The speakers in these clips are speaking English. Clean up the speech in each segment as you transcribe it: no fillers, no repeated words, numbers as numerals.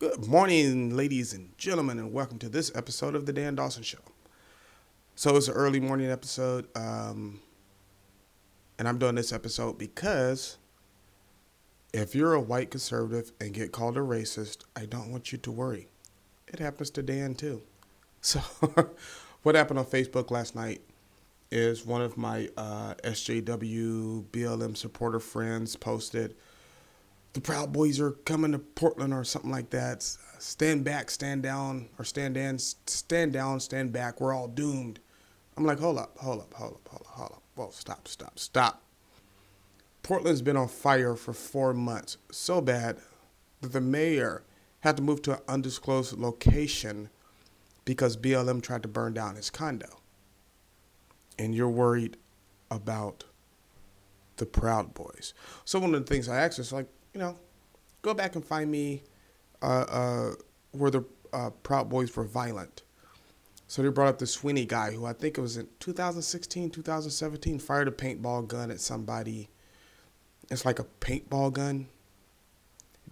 Good morning, ladies and gentlemen, and welcome to this episode of The Dan Dawson Show. So it's an early morning episode, and I'm doing this episode because if you're a white conservative and get called a racist, I don't want you to worry. It happens to Dan too. So what happened on Facebook last night is one of my SJW BLM supporter friends posted, "The Proud Boys are coming to Portland," or something like that. "Stand back, stand down," or "stand down, stand back. We're all doomed." I'm like, hold up. Whoa, stop. Portland's been on fire for 4 months, so bad that the mayor had to move to an undisclosed location because BLM tried to burn down his condo. And you're worried about the Proud Boys. So one of the things I asked is like, go back and find me where the Proud Boys were violent. So they brought up the Sweeney guy who I think it was in 2016, 2017, fired a paintball gun at somebody. It's like a paintball gun.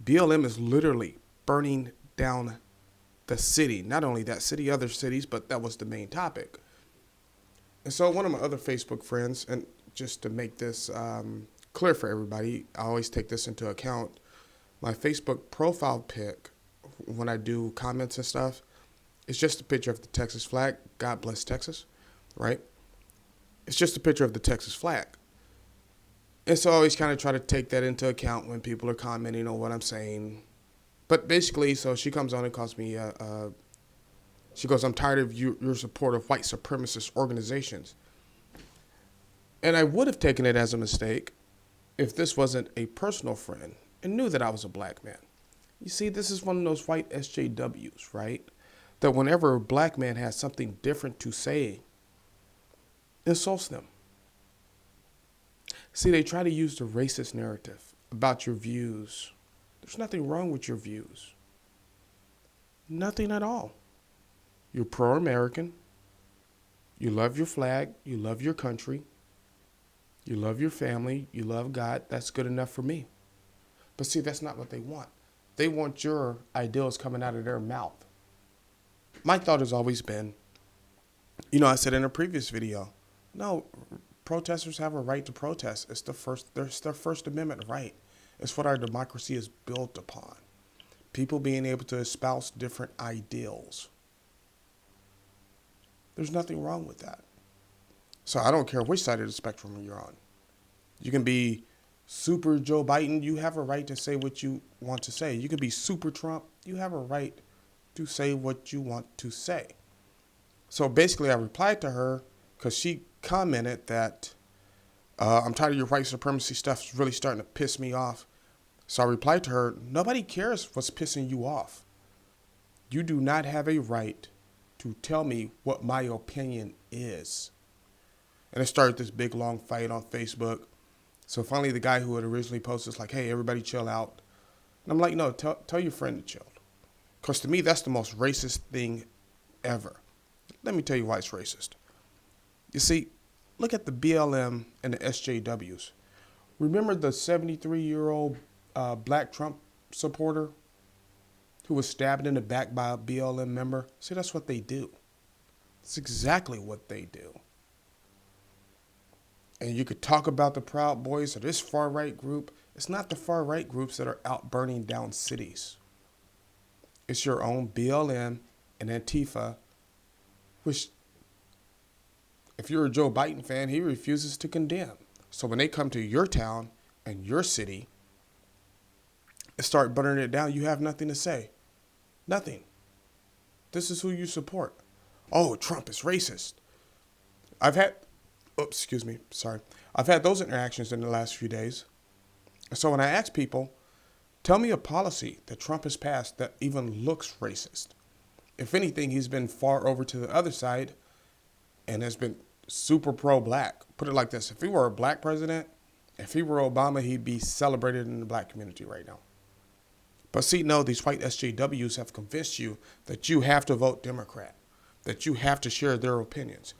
BLM is literally burning down the city. Not only that city, other cities, but that was the main topic. And so one of my other Facebook friends, and just to make this clear for everybody, I always take this into account. My Facebook profile pic, when I do comments and stuff, it's just a picture of the Texas flag. God bless Texas, right? It's just a picture of the Texas flag. And so I always kind of try to take that into account when people are commenting on what I'm saying. But basically, so she comes on and calls me, she goes, "I'm tired of your support of white supremacist organizations." And I would have taken it as a mistake if this wasn't a personal friend and knew that I was a black man. You see, this is one of those white SJWs, right? That whenever a black man has something different to say, insults them. See, they try to use the racist narrative about your views. There's nothing wrong with your views. Nothing at all. You're pro-American. You love your flag. You love your country. You love your family. You love God. That's good enough for me. But see, that's not what they want. They want your ideals coming out of their mouth. My thought has always been, I said in a previous video, no, protesters have a right to protest. It's their First Amendment right. It's what our democracy is built upon. People being able to espouse different ideals. There's nothing wrong with that. So I don't care which side of the spectrum you're on. You can be super Joe Biden. You have a right to say what you want to say. You can be super Trump. You have a right to say what you want to say. So basically I replied to her because she commented that I'm tired of your white supremacy stuff. It's really starting to piss me off. So I replied to her, nobody cares what's pissing you off. You do not have a right to tell me what my opinion is. And it started this big long fight on Facebook. So finally the guy who had originally posted is like, "Hey, everybody chill out." And I'm like, no, tell your friend to chill. Because to me, that's the most racist thing ever. Let me tell you why it's racist. You see, look at the BLM and the SJWs. Remember the 73-year-old black Trump supporter who was stabbed in the back by a BLM member? See, that's what they do. It's exactly what they do. And you could talk about the Proud Boys or this far-right group. It's not the far-right groups that are out burning down cities. It's your own BLM and Antifa, which, if you're a Joe Biden fan, he refuses to condemn. So when they come to your town and your city and start burning it down, you have nothing to say. Nothing. This is who you support. Oh, Trump is racist. I've had those interactions in the last few days. So when I ask people, tell me a policy that Trump has passed that even looks racist. If anything, he's been far over to the other side and has been super pro-black. Put it like this. If he were a black president, if he were Obama, he'd be celebrated in the black community right now. But see, no, these white SJWs have convinced you that you have to vote Democrat, that you have to share their opinions.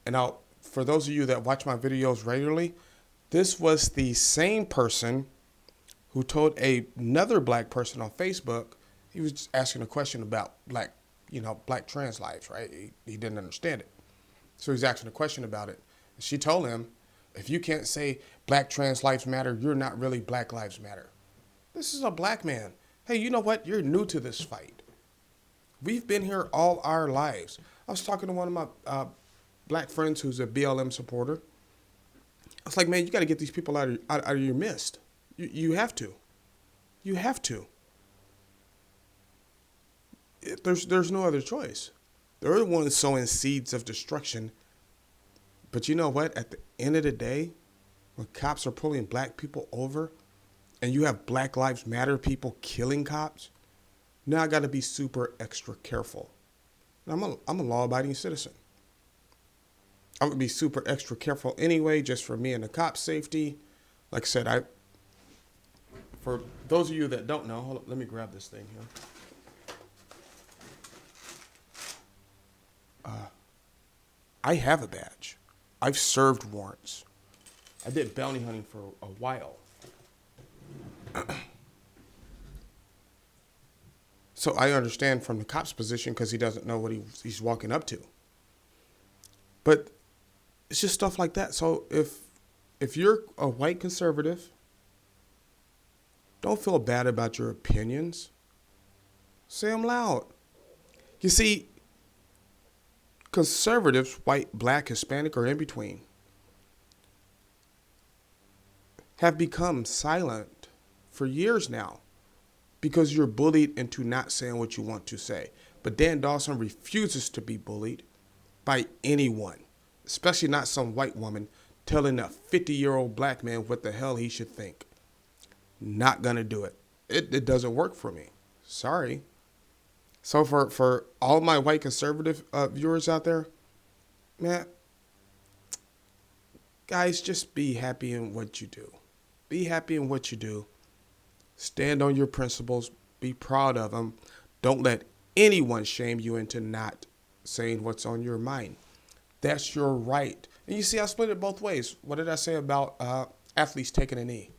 And now, for those of you that watch my videos regularly, this was the same person who told another black person on Facebook He was just asking a question about black trans lives, right? He didn't understand it. So he's asking a question about it. She told him, if you can't say black trans lives matter, you're not really Black Lives Matter. This is a black man. Hey, you know what? You're new to this fight. We've been here all our lives. I was talking to one of my black friends who's a BLM supporter. I was like, man, you got to get these people out of your midst. You have to. You have to. There's no other choice. They're the ones sowing seeds of destruction. But you know what? At the end of the day, when cops are pulling black people over and you have Black Lives Matter people killing cops, now I got to be super extra careful. And I'm a law-abiding citizen. I would be super extra careful anyway, just for me and the cops' safety. Like I said, for those of you that don't know, hold on, let me grab this thing here. I have a badge. I've served warrants. I did bounty hunting for a while. So I understand from the cop's position because he doesn't know what he's walking up to. But it's just stuff like that. So if you're a white conservative, don't feel bad about your opinions. Say them loud. You see, conservatives, white, black, Hispanic, or in between, have become silent for years now because you're bullied into not saying what you want to say. But Dan Dawson refuses to be bullied by anyone, especially not some white woman telling a 50-year-old black man what the hell he should think. Not going to do it. It doesn't work for me. Sorry. So for all my white conservative viewers out there, man, guys, just be happy in what you do. Be happy in what you do. Stand on your principles. Be proud of them. Don't let anyone shame you into not saying what's on your mind. That's your right. And you see, I split it both ways. What did I say about athletes taking a knee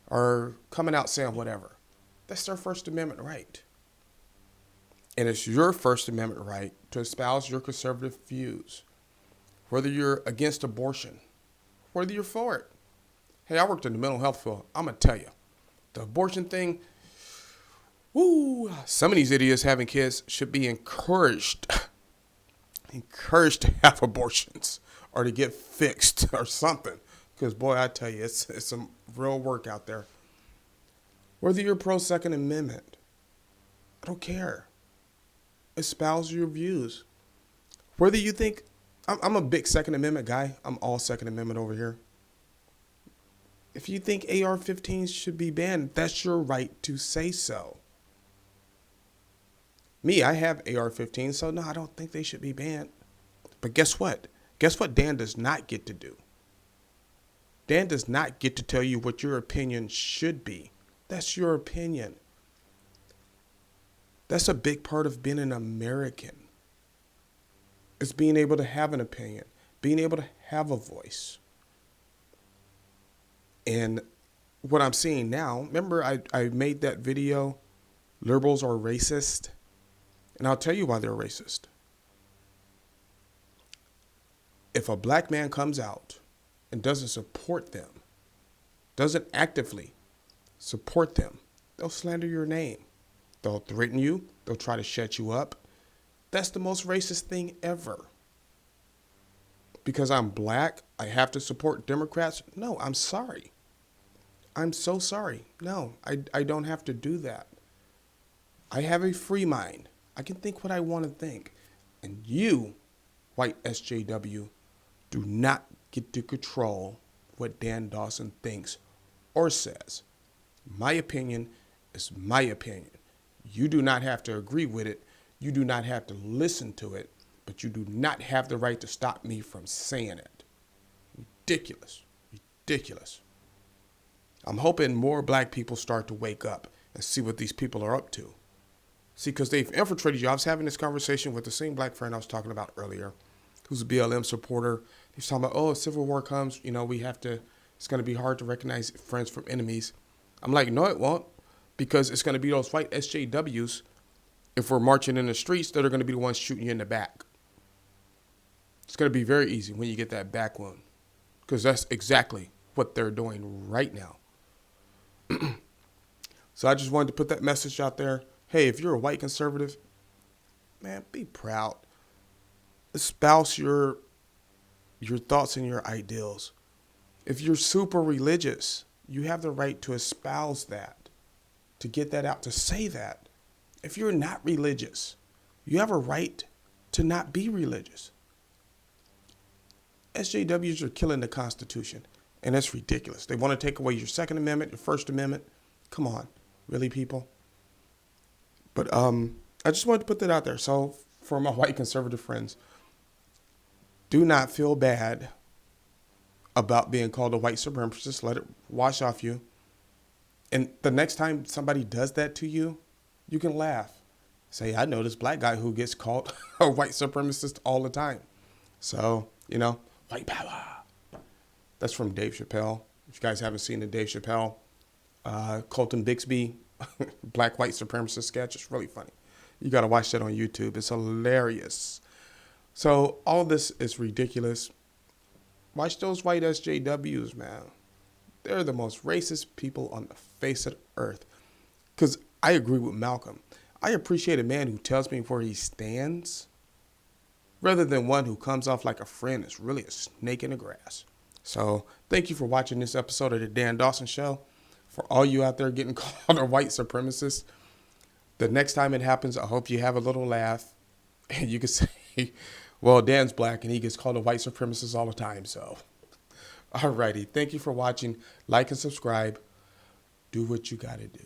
or coming out saying whatever? That's their First Amendment right. And it's your First Amendment right to espouse your conservative views, whether you're against abortion, whether you're for it. Hey, I worked in the mental health field. I'm going to tell you, the abortion thing, some of these idiots having kids should be encouraged to have abortions or to get fixed or something. Because, boy, I tell you, it's some real work out there. Whether you're pro-Second Amendment, I don't care. Espouse your views. Whether you think, I'm a big Second Amendment guy. I'm all Second Amendment over here. If you think AR-15s should be banned, that's your right to say so. Me, I have AR-15s, so no, I don't think they should be banned. But guess what? Guess what Dan does not get to do? Dan does not get to tell you what your opinion should be. That's your opinion. That's a big part of being an American. It's being able to have an opinion, being able to have a voice. And what I'm seeing now, remember I made that video, liberals are racist? And I'll tell you why they're racist. If a black man comes out and doesn't support them, doesn't actively support them, they'll slander your name. They'll threaten you. They'll try to shut you up. That's the most racist thing ever. Because I'm black, I have to support Democrats? No, I'm sorry. I'm so sorry. No, I don't have to do that. I have a free mind. I can think what I want to think. And you, white SJW, do not get to control what Dan Dawson thinks or says. My opinion is my opinion. You do not have to agree with it. You do not have to listen to it. But you do not have the right to stop me from saying it. Ridiculous. Ridiculous. I'm hoping more black people start to wake up and see what these people are up to. See, because they've infiltrated you. I was having this conversation with the same black friend I was talking about earlier, who's a BLM supporter. He's talking about, if civil war comes, it's going to be hard to recognize friends from enemies. I'm like, no, it won't. because it's going to be those white SJWs, if we're marching in the streets, that are going to be the ones shooting you in the back. It's going to be very easy when you get that back wound, because that's exactly what they're doing right now. So I just wanted to put that message out there. Hey, if you're a white conservative, man, be proud. Espouse your thoughts and your ideals. If you're super religious, you have the right to espouse that, to get that out, to say that. If you're not religious, you have a right to not be religious. SJWs are killing the Constitution, and it's ridiculous. They want to take away your Second Amendment, your First Amendment. Come on, really, people? But I just wanted to put that out there. So for my white conservative friends, do not feel bad about being called a white supremacist. Let it wash off you. And the next time somebody does that to you, you can laugh. Say, I know this black guy who gets called a white supremacist all the time. So, white power. That's from Dave Chappelle. If you guys haven't seen the Dave Chappelle, Colton Bixby, black white supremacist sketch, it's really funny. You got to watch that on YouTube. It's hilarious. So all this is ridiculous. Watch those white SJWs, man. They're the most racist people on the face of the earth. Because I agree with Malcolm. I appreciate a man who tells me where he stands rather than one who comes off like a friend that's really a snake in the grass. So thank you for watching this episode of the Dan Dawson Show. For all you out there getting called a white supremacist, the next time it happens, I hope you have a little laugh. And you can say, well, Dan's black and he gets called a white supremacist all the time. So, alrighty. Thank you for watching. Like and subscribe. Do what you got to do.